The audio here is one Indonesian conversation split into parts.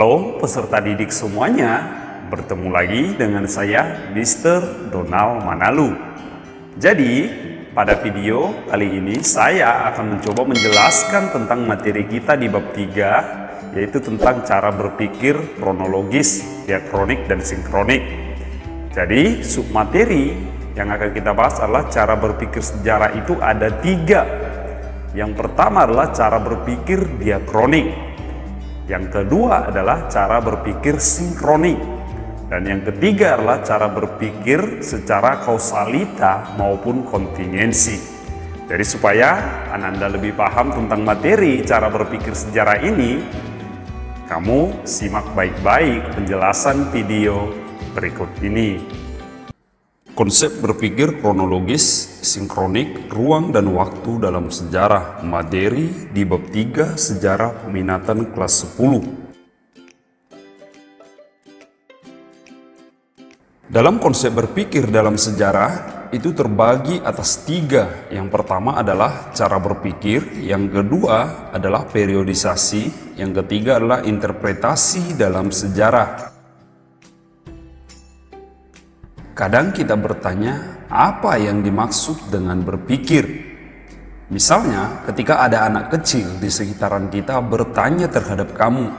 Halo peserta didik semuanya, bertemu lagi dengan saya Mr. Donald Manalu. Jadi, pada video kali ini saya akan mencoba menjelaskan tentang materi kita di bab 3, yaitu tentang cara berpikir kronologis, diakronik, dan sinkronik. Jadi, submateri yang akan kita bahas adalah cara berpikir sejarah itu ada 3. Yang pertama adalah cara berpikir diakronik. Yang kedua adalah cara berpikir sinkronik. Dan yang ketiga adalah cara berpikir secara kausalita maupun kontingensi. Jadi supaya Anda lebih paham tentang materi cara berpikir sejarah ini, kamu simak baik-baik penjelasan video berikut ini. Konsep berpikir kronologis, sinkronik, ruang dan waktu dalam sejarah, materi di bab 3 sejarah peminatan kelas 10. Dalam konsep berpikir dalam sejarah itu terbagi atas 3. Yang pertama adalah cara berpikir, yang kedua adalah periodisasi, yang ketiga adalah interpretasi dalam sejarah. Kadang kita bertanya, apa yang dimaksud dengan berpikir? Misalnya, ketika ada anak kecil di sekitaran kita bertanya terhadap kamu.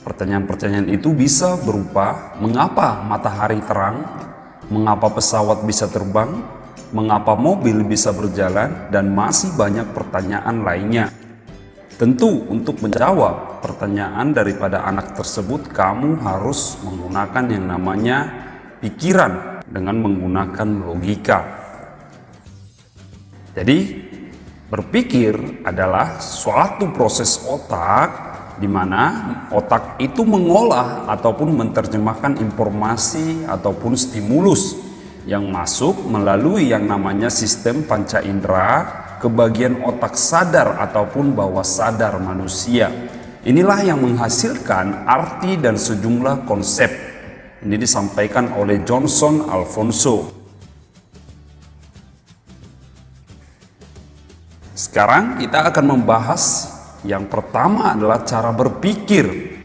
Pertanyaan-pertanyaan itu bisa berupa, mengapa matahari terang? Mengapa pesawat bisa terbang? Mengapa mobil bisa berjalan? Dan masih banyak pertanyaan lainnya. Tentu, untuk menjawab pertanyaan daripada anak tersebut, kamu harus menggunakan yang namanya pikiran dengan menggunakan logika. Jadi, berpikir adalah suatu proses otak di mana otak itu mengolah ataupun menerjemahkan informasi ataupun stimulus yang masuk melalui yang namanya sistem panca indera ke bagian otak sadar ataupun bawah sadar manusia. Inilah yang menghasilkan arti dan sejumlah konsep. Ini disampaikan oleh Johnson Alfonso. Sekarang kita akan membahas yang pertama adalah cara berpikir.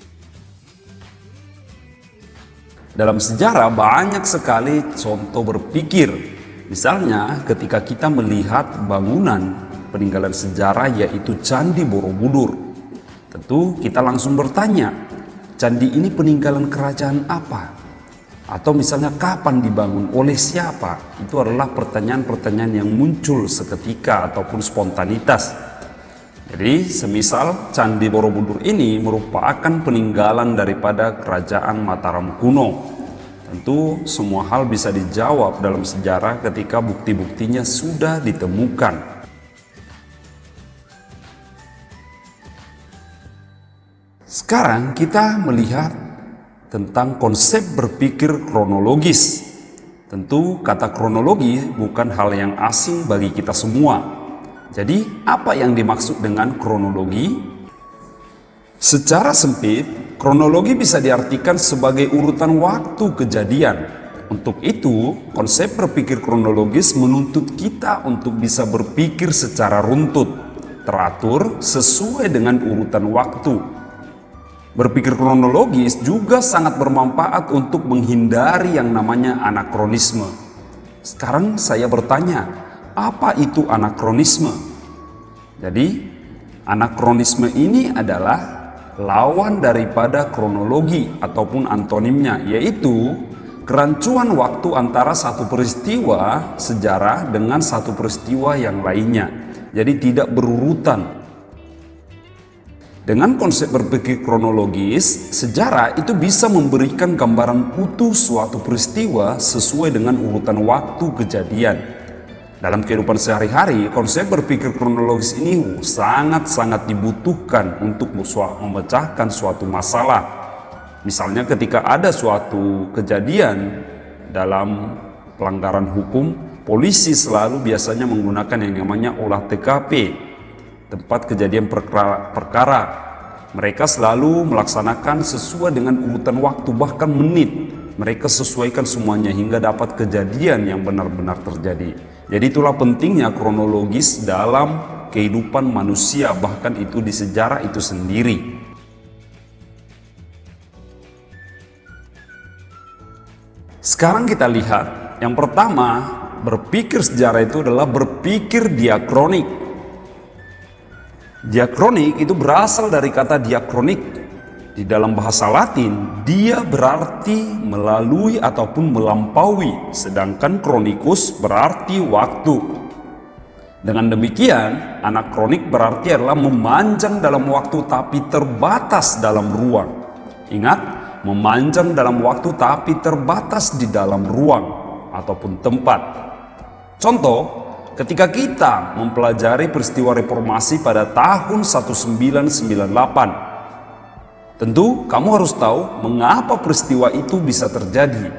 Dalam sejarah banyak sekali contoh berpikir. Misalnya ketika kita melihat bangunan peninggalan sejarah yaitu Candi Borobudur. Tentu kita langsung bertanya, candi ini peninggalan kerajaan apa? Atau misalnya kapan dibangun, oleh siapa? Itu adalah pertanyaan-pertanyaan yang muncul seketika ataupun spontanitas. Jadi semisal Candi Borobudur ini merupakan peninggalan daripada kerajaan Mataram kuno. Tentu semua hal bisa dijawab dalam sejarah ketika bukti-buktinya sudah ditemukan. Sekarang kita melihat tentang konsep berpikir kronologis. Tentu kata kronologi bukan hal yang asing bagi kita semua. Jadi apa yang dimaksud dengan kronologi? Secara sempit, kronologi bisa diartikan sebagai urutan waktu kejadian. Untuk itu, konsep berpikir kronologis menuntut kita untuk bisa berpikir secara runtut, teratur sesuai dengan urutan waktu. Berpikir kronologis juga sangat bermanfaat untuk menghindari yang namanya anakronisme. Sekarang saya bertanya, apa itu anakronisme? Jadi, anakronisme ini adalah lawan daripada kronologi ataupun antonimnya, yaitu kerancuan waktu antara satu peristiwa sejarah dengan satu peristiwa yang lainnya. Jadi tidak berurutan. Dengan konsep berpikir kronologis, sejarah itu bisa memberikan gambaran utuh suatu peristiwa sesuai dengan urutan waktu kejadian. Dalam kehidupan sehari-hari, konsep berpikir kronologis ini sangat-sangat dibutuhkan untuk memecahkan suatu masalah. Misalnya ketika ada suatu kejadian dalam pelanggaran hukum, polisi selalu biasanya menggunakan yang namanya olah TKP, tempat kejadian perkara. Mereka selalu melaksanakan sesuai dengan urutan waktu, bahkan menit. Mereka sesuaikan semuanya hingga dapat kejadian yang benar-benar terjadi. Jadi itulah pentingnya kronologis dalam kehidupan manusia, bahkan itu di sejarah itu sendiri. Sekarang kita lihat, yang pertama, berpikir sejarah itu adalah berpikir diakronik. Diakronik itu berasal dari kata diakronik. Di dalam bahasa Latin, dia berarti melalui ataupun melampaui, sedangkan kronikus berarti waktu. Dengan demikian, anakronik berarti adalah memanjang dalam waktu tapi terbatas dalam ruang. Ingat, memanjang dalam waktu tapi terbatas di dalam ruang ataupun tempat. Contoh, ketika kita mempelajari peristiwa reformasi pada tahun 1998, tentu kamu harus tahu mengapa peristiwa itu bisa terjadi.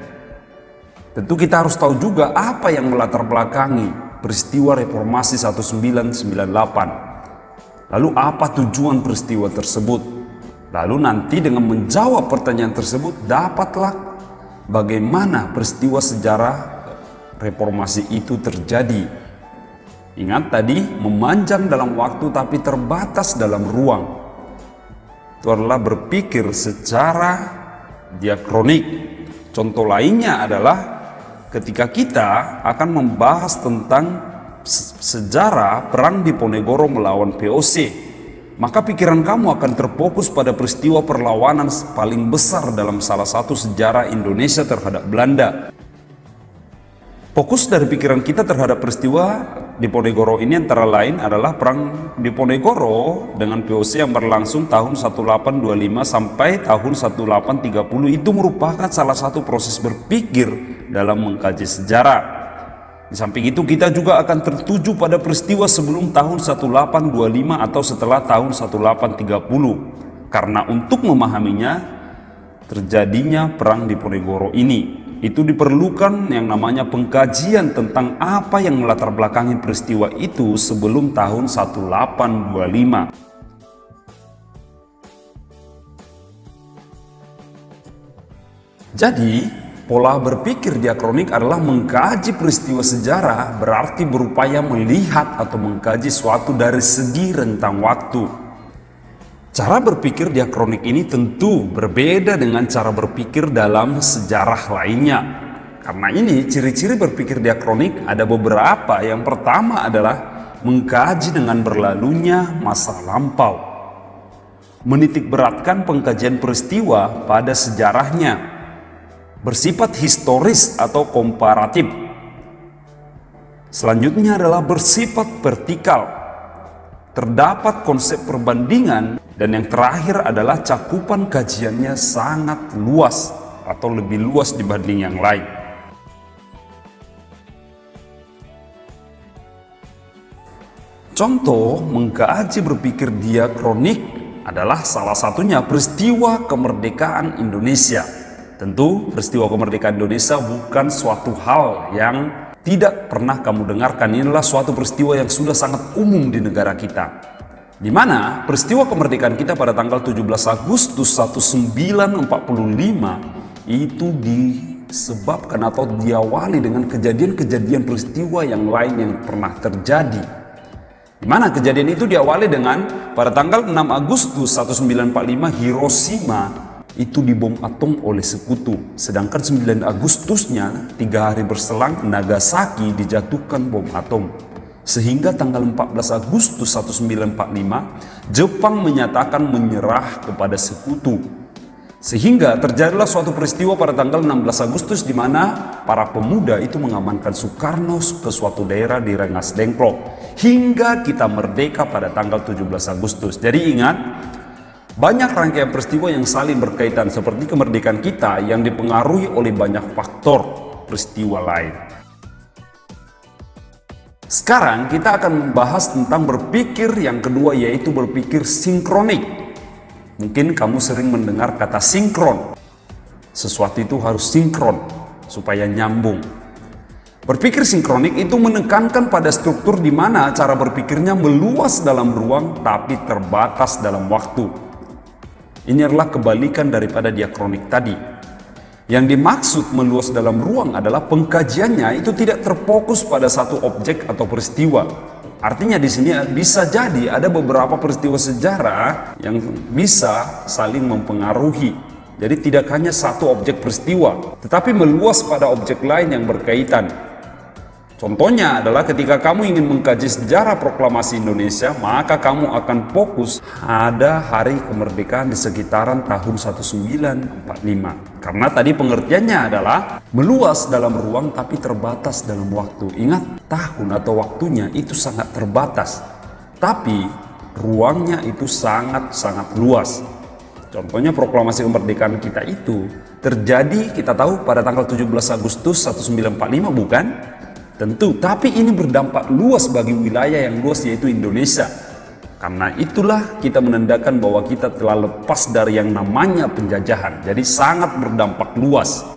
Tentu kita harus tahu juga apa yang melatar belakangi peristiwa reformasi 1998. Lalu apa tujuan peristiwa tersebut? Lalu nanti dengan menjawab pertanyaan tersebut, dapatlah bagaimana peristiwa sejarah reformasi itu terjadi. Ingat tadi, memanjang dalam waktu tapi terbatas dalam ruang. Itu adalah berpikir secara diakronik. Contoh lainnya adalah ketika kita akan membahas tentang sejarah perang Diponegoro melawan VOC, maka pikiran kamu akan terfokus pada peristiwa perlawanan paling besar dalam salah satu sejarah Indonesia terhadap Belanda. Fokus dari pikiran kita terhadap peristiwa Diponegoro ini antara lain adalah perang Diponegoro dengan VOC yang berlangsung tahun 1825 sampai tahun 1830. Itu merupakan salah satu proses berpikir dalam mengkaji sejarah. Di samping itu kita juga akan tertuju pada peristiwa sebelum tahun 1825 atau setelah tahun 1830. Karena untuk memahaminya terjadinya perang Diponegoro ini, itu diperlukan yang namanya pengkajian tentang apa yang melatar belakangi peristiwa itu sebelum tahun 1825. Jadi, pola berpikir diakronik adalah mengkaji peristiwa sejarah, berarti berupaya melihat atau mengkaji suatu dari segi rentang waktu. Cara berpikir diakronik ini tentu berbeda dengan cara berpikir dalam sejarah lainnya. Karena ini ciri-ciri berpikir diakronik ada beberapa. Yang pertama adalah mengkaji dengan berlalunya masa lampau. Menitik beratkan pengkajian peristiwa pada sejarahnya. Bersifat historis atau komparatif. Selanjutnya adalah bersifat vertikal. Terdapat konsep perbandingan. Dan yang terakhir adalah cakupan kajiannya sangat luas atau lebih luas dibanding yang lain. Contoh mengkaji berpikir diakronik adalah salah satunya peristiwa kemerdekaan Indonesia. Tentu peristiwa kemerdekaan Indonesia bukan suatu hal yang tidak pernah kamu dengarkan. Ini adalah suatu peristiwa yang sudah sangat umum di negara kita. Di mana peristiwa kemerdekaan kita pada tanggal 17 Agustus 1945 itu disebabkan atau diawali dengan kejadian-kejadian peristiwa yang lain yang pernah terjadi. Di mana kejadian itu diawali dengan pada tanggal 6 Agustus 1945 Hiroshima itu dibom atom oleh sekutu. Sedangkan 9 Agustusnya 3 hari berselang Nagasaki dijatuhkan bom atom. Sehingga tanggal 14 Agustus 1945, Jepang menyatakan menyerah kepada sekutu. Sehingga terjadilah suatu peristiwa pada tanggal 16 Agustus di mana para pemuda itu mengamankan Soekarno ke suatu daerah di Rengas Dengklok. Hingga kita merdeka pada tanggal 17 Agustus. Jadi ingat, banyak rangkaian peristiwa yang saling berkaitan seperti kemerdekaan kita yang dipengaruhi oleh banyak faktor peristiwa lain. Sekarang kita akan membahas tentang berpikir yang kedua, yaitu berpikir sinkronik. Mungkin kamu sering mendengar kata sinkron. Sesuatu itu harus sinkron supaya nyambung. Berpikir sinkronik itu menekankan pada struktur di mana cara berpikirnya meluas dalam ruang tapi terbatas dalam waktu. Ini adalah kebalikan daripada diakronik tadi. Yang dimaksud meluas dalam ruang adalah pengkajiannya itu tidak terfokus pada satu objek atau peristiwa. Artinya di sini bisa jadi ada beberapa peristiwa sejarah yang bisa saling mempengaruhi. Jadi tidak hanya satu objek peristiwa, tetapi meluas pada objek lain yang berkaitan. Contohnya adalah ketika kamu ingin mengkaji sejarah proklamasi Indonesia, maka kamu akan fokus ada hari kemerdekaan di sekitaran tahun 1945. Karena tadi pengertiannya adalah meluas dalam ruang tapi terbatas dalam waktu. Ingat, tahun atau waktunya itu sangat terbatas, tapi ruangnya itu sangat-sangat luas. Contohnya proklamasi kemerdekaan kita itu terjadi, kita tahu, pada tanggal 17 Agustus 1945, bukan? Tentu, tapi ini berdampak luas bagi wilayah yang luas, yaitu Indonesia. Karena itulah kita menandakan bahwa kita telah lepas dari yang namanya penjajahan. Jadi sangat berdampak luas.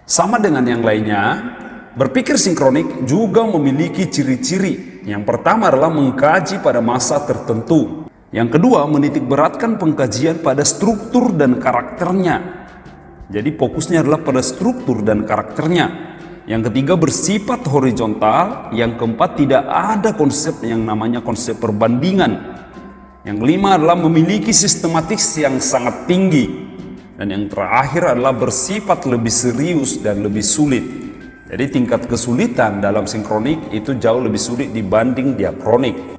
Sama dengan yang lainnya, berpikir sinkronik juga memiliki ciri-ciri. Yang pertama adalah mengkaji pada masa tertentu. Yang kedua, menitik beratkan pengkajian pada struktur dan karakternya. Jadi fokusnya adalah pada struktur dan karakternya. Yang ketiga, bersifat horizontal. Yang keempat, tidak ada konsep yang namanya konsep perbandingan. Yang kelima adalah memiliki sistematik yang sangat tinggi. Dan yang terakhir adalah bersifat lebih serius dan lebih sulit. Jadi tingkat kesulitan dalam sinkronik itu jauh lebih sulit dibanding diakronik.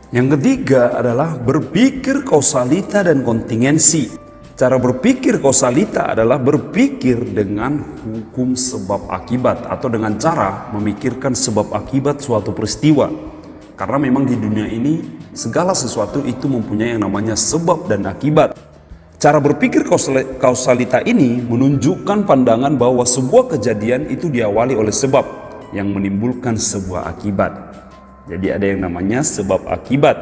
Yang ketiga adalah berpikir kausalita dan kontingensi. Cara berpikir kausalita adalah berpikir dengan hukum sebab akibat, atau dengan cara memikirkan sebab akibat suatu peristiwa. Karena memang di dunia ini segala sesuatu itu mempunyai yang namanya sebab dan akibat. Cara berpikir kausalita ini menunjukkan pandangan bahwa sebuah kejadian itu diawali oleh sebab yang menimbulkan sebuah akibat. Jadi ada yang namanya sebab akibat.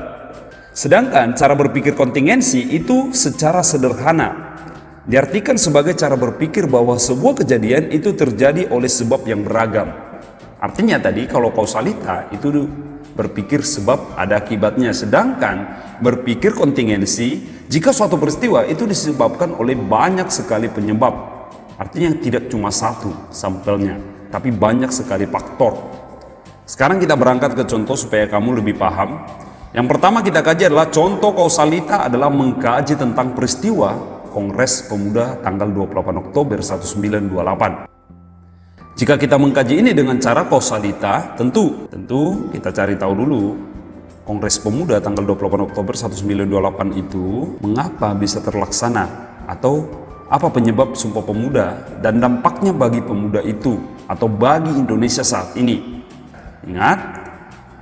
Sedangkan cara berpikir kontingensi itu secara sederhana diartikan sebagai cara berpikir bahwa sebuah kejadian itu terjadi oleh sebab yang beragam. Artinya tadi kalau kausalita itu berpikir sebab ada akibatnya, sedangkan berpikir kontingensi jika suatu peristiwa itu disebabkan oleh banyak sekali penyebab. Artinya tidak cuma satu sampelnya, tapi banyak sekali faktor. Sekarang kita berangkat ke contoh supaya kamu lebih paham. Yang pertama kita kaji adalah contoh kausalita adalah mengkaji tentang peristiwa Kongres Pemuda tanggal 28 Oktober 1928. Jika kita mengkaji ini dengan cara kausalita, tentu kita cari tahu dulu Kongres Pemuda tanggal 28 Oktober 1928 itu mengapa bisa terlaksana, atau apa penyebab Sumpah Pemuda dan dampaknya bagi pemuda itu atau bagi Indonesia saat ini. Ingat,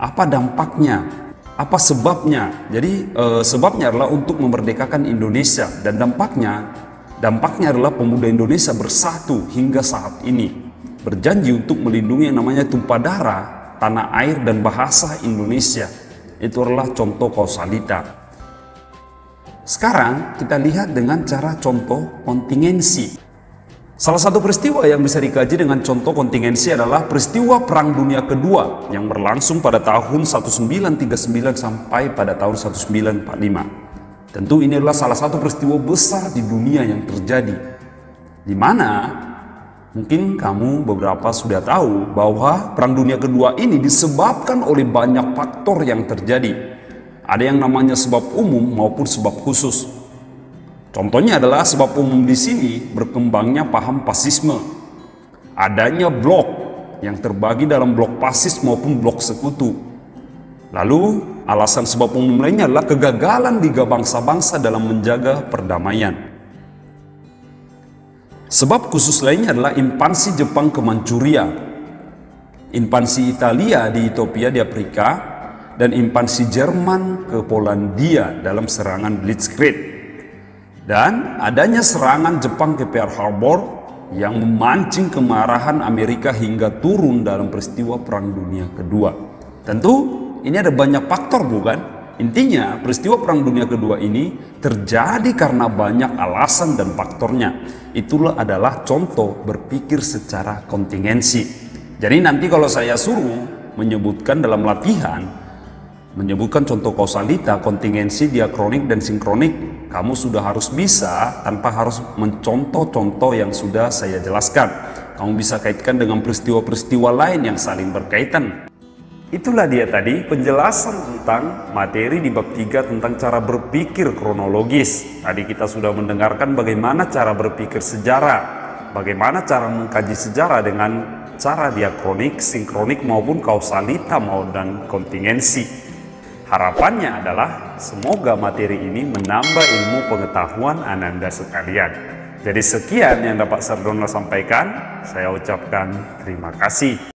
apa dampaknya, apa sebabnya. Jadi sebabnya adalah untuk memerdekakan Indonesia, dan dampaknya adalah pemuda Indonesia bersatu hingga saat ini, berjanji untuk melindungi yang namanya tumpah darah, tanah air dan bahasa Indonesia. Itu adalah contoh kausalita. Sekarang kita lihat dengan cara contoh kontingensi. Salah satu peristiwa yang bisa dikaji dengan contoh kontingensi adalah peristiwa Perang Dunia Kedua yang berlangsung pada tahun 1939 sampai pada tahun 1945. Tentu ini adalah salah satu peristiwa besar di dunia yang terjadi, di mana mungkin kamu beberapa sudah tahu bahwa Perang Dunia Kedua ini disebabkan oleh banyak faktor yang terjadi. Ada yang namanya sebab umum maupun sebab khusus. Contohnya adalah sebab umum di sini berkembangnya paham fasisme, adanya blok yang terbagi dalam blok fasis maupun blok sekutu. Lalu alasan sebab umum lainnya adalah kegagalan Liga Bangsa-Bangsa dalam menjaga perdamaian. Sebab khusus lainnya adalah invasi Jepang ke Manchuria, invasi Italia di Ethiopia di Afrika, dan invasi Jerman ke Polandia dalam serangan Blitzkrieg. Dan adanya serangan Jepang ke Pearl Harbor yang memancing kemarahan Amerika hingga turun dalam peristiwa Perang Dunia Kedua. Tentu ini ada banyak faktor, bukan? Intinya peristiwa Perang Dunia Kedua ini terjadi karena banyak alasan dan faktornya. Itulah adalah contoh berpikir secara kontingensi. Jadi nanti kalau saya suruh menyebutkan dalam latihan, menyebutkan contoh kausalita, kontingensi, diakronik, dan sinkronik, kamu sudah harus bisa tanpa harus mencontoh-contoh yang sudah saya jelaskan. Kamu bisa kaitkan dengan peristiwa-peristiwa lain yang saling berkaitan. Itulah dia tadi penjelasan tentang materi di bab 3 tentang cara berpikir kronologis. Tadi kita sudah mendengarkan bagaimana cara berpikir sejarah, bagaimana cara mengkaji sejarah dengan cara diakronik, sinkronik maupun kausalita dan kontingensi. Harapannya adalah semoga materi ini menambah ilmu pengetahuan Ananda sekalian. Jadi sekian yang dapat Sir Donald sampaikan. Saya ucapkan terima kasih.